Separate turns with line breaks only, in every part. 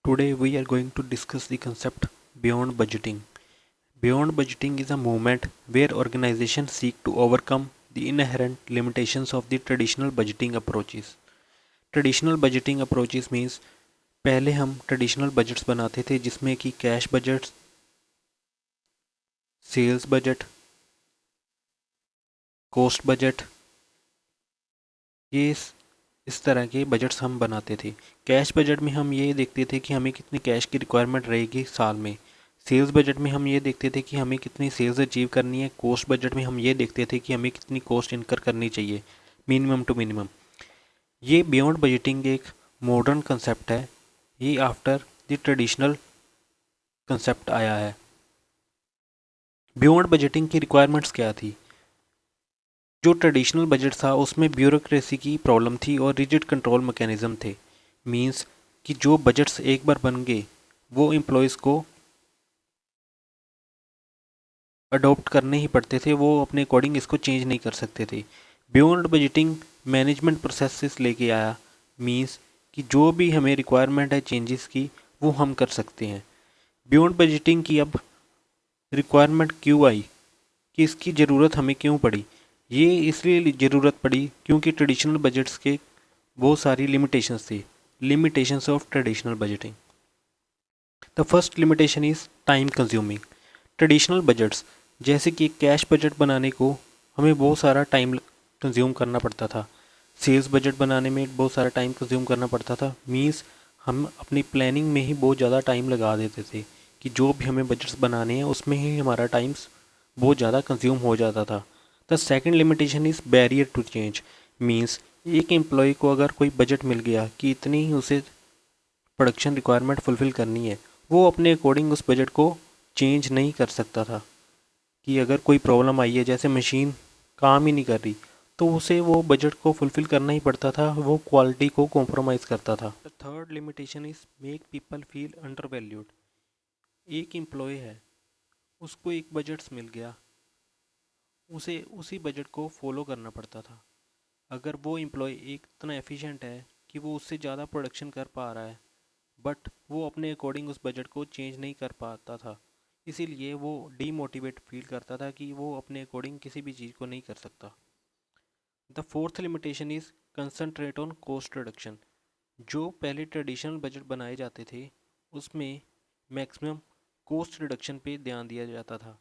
Today we are going to discuss the concept beyond budgeting. Beyond budgeting is a movement where organizations seek to overcome the inherent limitations of the traditional budgeting approaches. Traditional budgeting approaches means पहले हम traditional budgets बनाते थे जिसमें कि cash budget, sales budget, cost budget, ये इस तरह के बजट्स हम बनाते थे। कैश बजट में हम ये देखते थे कि हमें कितनी कैश की रिक्वायरमेंट रहेगी साल में। सेल्स बजट में हम ये देखते थे कि हमें कितनी सेल्स अचीव करनी है। कॉस्ट बजट में हम ये देखते थे कि हमें कितनी कॉस्ट इनकर करनी चाहिए, मिनिमम टू मिनिमम। ये बियॉन्ड बजटिंग एक मॉडर्न कंसेप्ट है। ये आफ्टर द ट्रेडिशनल कंसेप्ट आया है। बियॉन्ड बजटिंग की रिक्वायरमेंट्स क्या थी? जो ट्रेडिशनल बजट था उसमें ब्यूरोक्रेसी की प्रॉब्लम थी और रिजिड कंट्रोल मैकेनिज्म थे। मींस कि जो बजट्स एक बार बन गए वो एम्प्लॉयज़ को अडॉप्ट करने ही पड़ते थे, वो अपने अकॉर्डिंग इसको चेंज नहीं कर सकते थे। बियॉन्ड बजटिंग मैनेजमेंट प्रोसेसेस लेके आया। मींस कि जो भी हमें रिक्वायरमेंट है चेंजेस की वो हम कर सकते हैं। बियॉन्ड बजटिंग की अब रिक्वायरमेंट क्यों आई, कि इसकी ज़रूरत हमें क्यों पड़ी? ये इसलिए ज़रूरत पड़ी क्योंकि ट्रेडिशनल बजट्स के बहुत सारी लिमिटेशंस थी। Limitations of traditional budgeting. The first limitation is time consuming. Traditional budgets जैसे कि कैश बजट बनाने को हमें बहुत सारा टाइम कंज्यूम करना पड़ता था। सेल्स बजट बनाने में बहुत सारा टाइम कंज्यूम करना पड़ता था। मींस हम अपनी प्लानिंग में ही बहुत ज़्यादा टाइम लगा देते थे कि जो भी हमें बजट्स बनाने हैं उसमें ही हमारा टाइम्स बहुत ज़्यादा कंज्यूम हो जाता था। The second limitation is barrier to change. Means एक एम्प्लॉय को अगर कोई बजट मिल गया कि इतनी ही उसे प्रोडक्शन रिक्वायरमेंट फुलफ़िल करनी है, वो अपने अकॉर्डिंग उस बजट को चेंज नहीं कर सकता था। कि अगर कोई प्रॉब्लम आई है, जैसे मशीन काम ही नहीं कर रही, तो उसे वो बजट को फुलफ़िल करना ही पड़ता था, वो क्वालिटी को कॉम्प्रोमाइज़ करता था। The third limitation is make people feel under valued. एक एम्प्लॉय है, उसको एक बजट्स मिल गया, उसे उसी बजट को फॉलो करना पड़ता था। अगर वो एम्प्लॉय एक इतना एफिशिएंट है कि वो उससे ज़्यादा प्रोडक्शन कर पा रहा है, बट वो अपने अकॉर्डिंग उस बजट को चेंज नहीं कर पाता था, इसीलिए वो डीमोटिवेट फील करता था कि वो अपने अकॉर्डिंग किसी भी चीज़ को नहीं कर सकता। The fourth limitation is concentrate on cost reduction. जो पहले ट्रेडिशनल बजट बनाए जाते थे उसमें मैक्सिमम कॉस्ट रिडक्शन पे ध्यान दिया जाता था,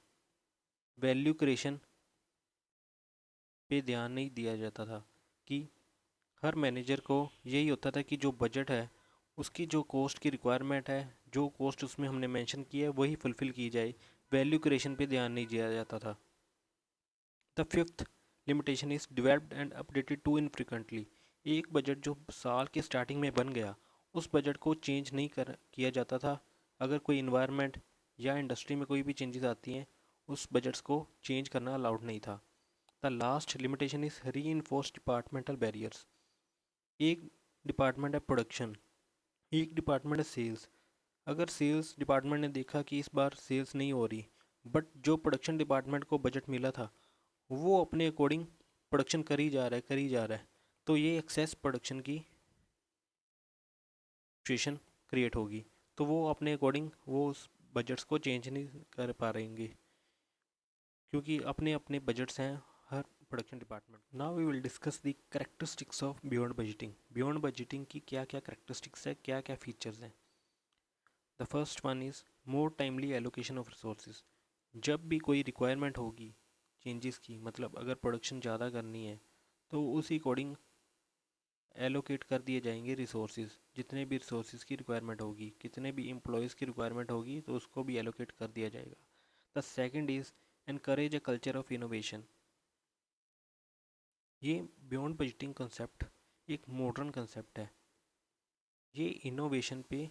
वैल्यू क्रिएशन पे ध्यान नहीं दिया जाता था। कि हर मैनेजर को यही होता था कि जो बजट है उसकी जो कॉस्ट की रिक्वायरमेंट है, जो कॉस्ट उसमें हमने मेंशन की है वही फुलफ़िल की जाए, वैल्यू क्रिएशन पे ध्यान नहीं दिया जाता था। The fifth limitation is developed and updated too infrequently. एक बजट जो साल के स्टार्टिंग में बन गया, उस बजट को चेंज नहीं कर किया जाता था। अगर कोई इन्वायरमेंट या इंडस्ट्री में कोई भी चेंजेस आती हैं, उस बजट्स को चेंज करना अलाउड नहीं था। द लास्ट लिमिटेशन इज़ री इन्फोर्स डिपार्टमेंटल बैरियर्स। एक डिपार्टमेंट है प्रोडक्शन, एक डिपार्टमेंट है सेल्स। अगर सेल्स डिपार्टमेंट ने देखा कि इस बार सेल्स नहीं हो रही, बट जो प्रोडक्शन डिपार्टमेंट को बजट मिला था वो अपने अकॉर्डिंग प्रोडक्शन कर ही जा रहा है, कर ही जा रहा है, तो ये एक्सेस प्रोडक्शन की सिचुएशन क्रिएट होगी। तो वो अपने अकॉर्डिंग वो उस बजट्स को चेंज नहीं कर पा रहेंगे, क्योंकि अपने अपने बजट्स हैं हर production department. Now we will discuss the characteristics of beyond budgeting. Beyond budgeting की क्या क्या करेक्टरिस्टिक्स है, क्या क्या फीचर्स हैं? The first one is more timely allocation of resources. जब भी कोई रिक्वायरमेंट होगी चेंजेस की, मतलब अगर प्रोडक्शन ज़्यादा करनी है तो उसी अकॉर्डिंग एलोकेट कर दिए जाएंगे रिसोर्सेज। जितने भी रिसोर्सेज की रिक्वायरमेंट होगी, कितने भी एम्प्लॉयज़ की रिक्वायरमेंट होगी, तो उसको भी एलोकेट कर दिया जाएगा। The second is encourage a culture of innovation. ये बियॉन्ड बजटिंग कंसेप्ट एक मॉडर्न कंसेप्ट है। ये इनोवेशन पे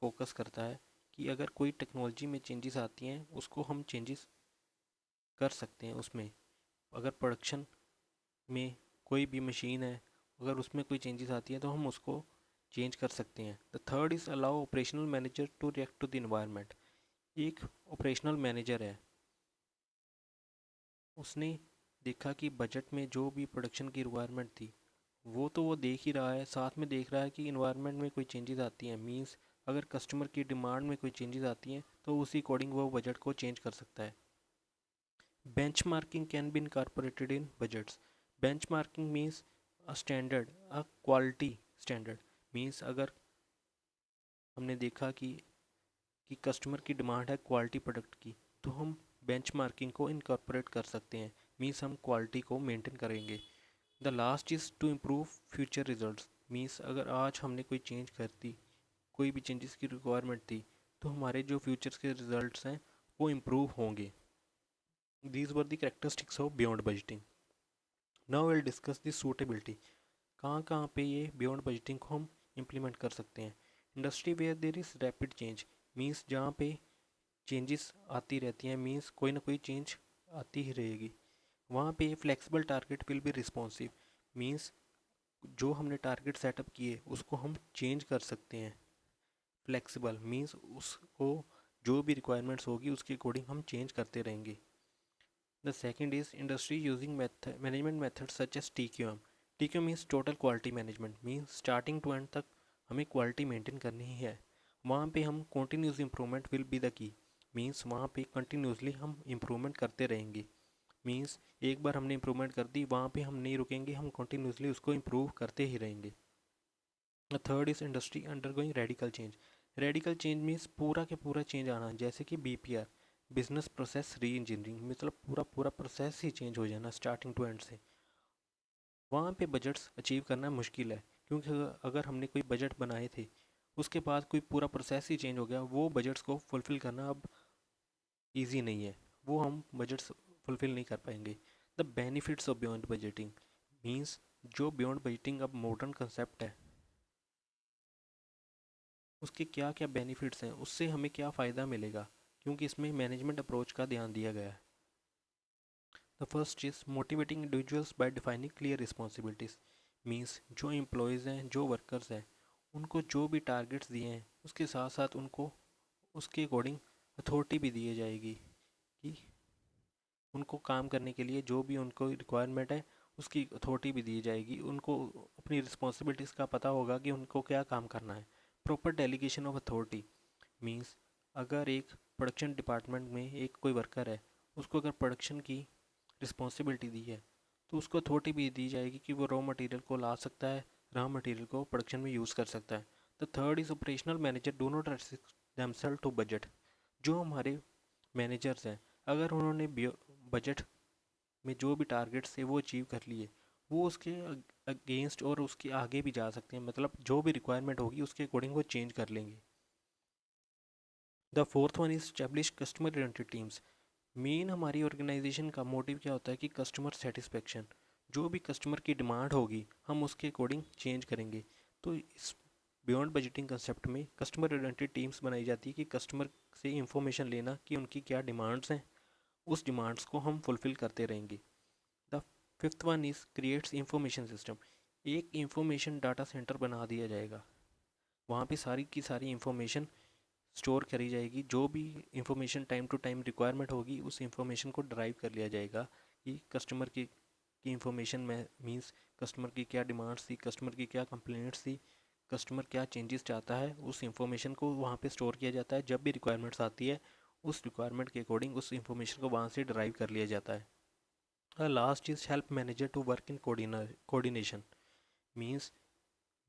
फोकस करता है कि अगर कोई टेक्नोलॉजी में चेंजेस आती हैं उसको हम चेंजेस कर सकते हैं उसमें। अगर प्रोडक्शन में कोई भी मशीन है, अगर उसमें कोई चेंजेस आती है तो हम उसको चेंज कर सकते हैं। The third is allow operational manager to react to the environment. एक ऑपरेशनल मैनेजर है, उसने देखा कि बजट में जो भी प्रोडक्शन की रिक्वायरमेंट थी वो तो वो देख ही रहा है, साथ में देख रहा है कि इन्वायरमेंट में कोई चेंजेस आती हैं। मींस अगर कस्टमर की डिमांड में कोई चेंजेस आती हैं तो उसी अकॉर्डिंग वो बजट को चेंज कर सकता है। Benchmarking can be incorporated in budgets. Benchmarking means a standard, a quality standard. Means अगर हमने देखा कि कस्टमर की डिमांड है क्वालिटी प्रोडक्ट की, तो हम बेंचमार्किंग को इनकॉर्पोरेट कर सकते हैं। मीन्स हम क्वालिटी को मेंटेन करेंगे। The last is to improve future results. Means अगर आज हमने कोई चेंज कर दी, कोई भी चेंजेस की रिक्वायरमेंट थी, तो हमारे जो फ्यूचर्स के रिजल्ट्स हैं वो इम्प्रूव होंगे। These were the characteristics of beyond budgeting. Now will discuss the suitability. कहाँ कहाँ पे ये बियॉन्ड बजटिंग को हम इम्प्लीमेंट कर सकते हैं। Industry where there is rapid change. Means जहाँ पे चेंजेस आती रहती हैं, मीन्स कोई ना कोई चेंज आती ही रहेगी, वहाँ पे flexible target will be responsive. Means जो हमने टारगेट सेटअप किए उसको हम चेंज कर सकते हैं। फ्लेक्सिबल मीन्स उसको जो भी रिक्वायरमेंट्स होगी उसके अकॉर्डिंग हम चेंज करते रहेंगे। The second is industry using management method such as TQM। TQM means total quality management. Means starting to end तक हमें क्वालिटी मेंटेन करनी ही है। वहाँ पे हम continuous improvement will be the key. Means वहाँ पे कंटिन्यूसली हम इम्प्रूवमेंट करते रहेंगे। मीन्स एक बार हमने इम्प्रूवमेंट कर दी, वहाँ पे हम नहीं रुकेंगे, हम कंटिन्यूसली उसको इम्प्रूव करते ही रहेंगे। The third is industry undergoing radical change. Radical change means पूरा के पूरा चेंज आना, जैसे कि BPR, बिजनेस प्रोसेस री इंजीनियरिंग। मतलब पूरा पूरा प्रोसेस ही चेंज हो जाना स्टार्टिंग टू एंड से। वहाँ पे बजट्स अचीव करना मुश्किल है, क्योंकि अगर हमने कोई बजट बनाए थे उसके बाद कोई पूरा प्रोसेस ही चेंज हो गया, वो बजट्स को फुलफ़िल करना अब ईजी नहीं है, वो हम बजट्स फुलफ़िल नहीं कर पाएंगे। The benefits of beyond budgeting means जो बियॉन्ड बजटिंग अब मॉडर्न कंसेप्ट है उसके क्या क्या बेनिफिट्स हैं, उससे हमें क्या फ़ायदा मिलेगा, क्योंकि इसमें मैनेजमेंट अप्रोच का ध्यान दिया गया है। The first is motivating individuals bye defining clear responsibilities. Means जो एम्प्लॉयज़ हैं, जो वर्कर्स हैं, उनको जो भी टारगेट्स दिए हैं उसके साथ साथ उनको उसके अकॉर्डिंग अथॉरिटी भी दी जाएगी कि उनको काम करने के लिए जो भी उनको रिक्वायरमेंट है उसकी अथॉरिटी भी दी जाएगी। उनको अपनी रिस्पॉन्सिबिलिटीज़ का पता होगा कि उनको क्या काम करना है। Proper delegation of authority means अगर एक प्रोडक्शन डिपार्टमेंट में एक कोई वर्कर है, उसको अगर प्रोडक्शन की रिस्पॉन्सिबिलिटी दी है तो उसको अथॉरिटी भी दी जाएगी कि वो रॉ मटेरियल को ला सकता है, रॉ मटेरियल को प्रोडक्शन में यूज़ कर सकता है। The third is operational manager do not restrict themselves to budget. जो हमारे मैनेजर्स हैं, अगर उन्होंने बजट में जो भी टारगेट्स थे वो अचीव कर लिए, वो उसके अगेंस्ट और उसके आगे भी जा सकते हैं। मतलब जो भी रिक्वायरमेंट होगी उसके अकॉर्डिंग वो चेंज कर लेंगे। The fourth one is establish customer oriented teams. Main हमारी ऑर्गेनाइजेशन का मोटिव क्या होता है कि कस्टमर सेटिस्फेक्शन। जो भी कस्टमर की डिमांड होगी हम उसके अकॉर्डिंग चेंज करेंगे। तो इस बियॉन्ड बजटिंग कंसेप्ट में कस्टमर ओरिएंटेड टीम्स बनाई जाती है कि कस्टमर से इंफॉर्मेशन लेना कि उनकी क्या डिमांड्स हैं, उस डिमांड्स को हम फुलफ़िल करते रहेंगे। The fifth one is creates information system. एक इंफॉर्मेशन डाटा सेंटर बना दिया जाएगा, वहाँ पे सारी की सारी इंफॉर्मेशन स्टोर करी जाएगी। जो भी information time to time requirement होगी उस इंफॉर्मेशन को ड्राइव कर लिया जाएगा कि कस्टमर की इंफॉर्मेशन में मीन्स कस्टमर की क्या डिमांड्स थी, कस्टमर की क्या कंप्लेंट्स थी, कस्टमर क्या चेंजेस चाहता है, उस इंफॉर्मेशन को वहाँ पे स्टोर किया जाता है। जब भी रिक्वायरमेंट्स आती है उस रिक्वायरमेंट के अकॉर्डिंग उस इंफॉर्मेशन को वहाँ से ड्राइव कर लिया जाता है। Last is help manager to work in coordination. Means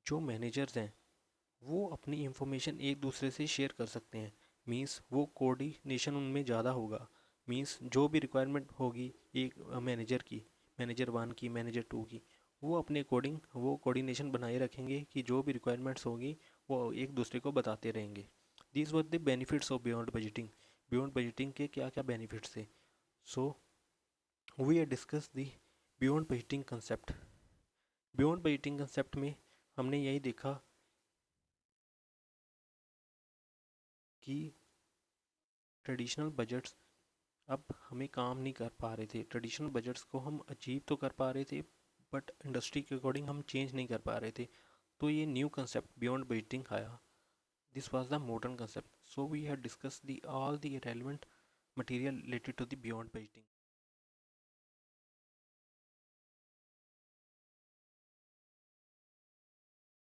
जो मैनेजर्स हैं वो अपनी इंफॉर्मेशन एक दूसरे से शेयर कर सकते हैं। मीन्स वो कोऑर्डिनेशन उनमें ज़्यादा होगा। मीन्स जो भी रिक्वायरमेंट होगी एक मैनेजर की, मैनेजर 1 की, मैनेजर 2 की, वो अपने अकॉर्डिंग वो कोऑर्डिनेशन बनाए रखेंगे कि जो भी रिक्वायरमेंट्स होगी वो एक दूसरे को बताते रहेंगे। These were the benefits of beyond budgeting. Beyond budgeting के क्या क्या बेनिफिट्स थे। So we are discuss the beyond budgeting concept. Beyond budgeting concept में हमने यही देखा कि ट्रेडिशनल बजट्स अब हमें काम नहीं कर पा रहे थे। ट्रेडिशनल बजट्स को हम अचीव तो कर पा रहे थे बट इंडस्ट्री के अकॉर्डिंग हम चेंज नहीं कर पा रहे थे। तो ये न्यू कंसेप्ट बियॉन्ड बजटिंग आया। This was the modern concept. So we have discuss the all the relevant material related to the beyond budgeting.